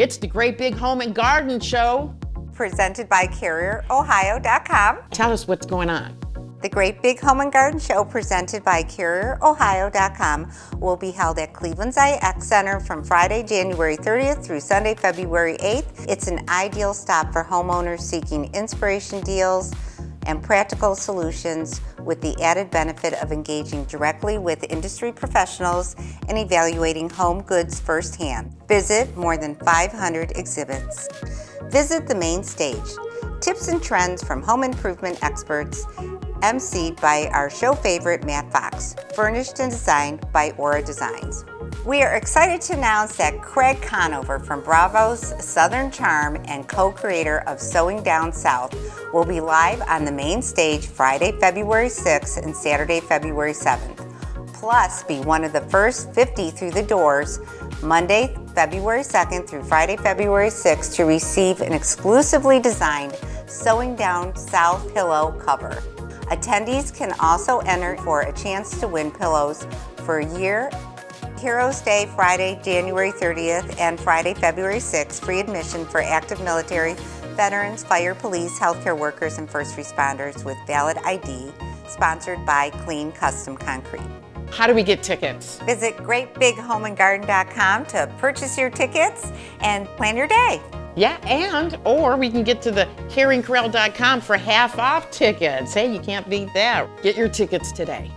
It's the Great Big Home and Garden Show. Presented by CarrierOhio.com. Tell us what's going on. The Great Big Home and Garden Show, presented by CarrierOhio.com, will be held at Cleveland's IX Center from Friday, January 30th through Sunday, February 8th. It's an ideal stop for homeowners seeking inspiration, deals, and practical solutions, with the added benefit of engaging directly with industry professionals and evaluating home goods firsthand. Visit more than 500 exhibits. Visit the main stage. Tips and trends from home improvement experts, emceed by our show favorite Matt Fox, furnished and designed by Aura Designs. We are excited to announce that Craig Conover from Bravo's Southern Charm and co-creator of Sewing Down South will be live on the main stage Friday, February 6th and Saturday, February 7th. Plus, be one of the first 50 through the doors Monday, February 2nd through Friday, February 6th to receive an exclusively designed Sewing Down South pillow cover. Attendees can also enter for a chance to win pillows for a year. Heroes Day, Friday, January 30th and Friday, February 6th, free admission for active military, veterans, fire, police, healthcare workers, and first responders with valid ID, sponsored by Clean Custom Concrete. How do we get tickets? Visit GreatBigHomeandGarden.com to purchase your tickets and plan your day. Yeah, or we can get to the CaringCorral.com for half off tickets. Hey, you can't beat that. Get your tickets today.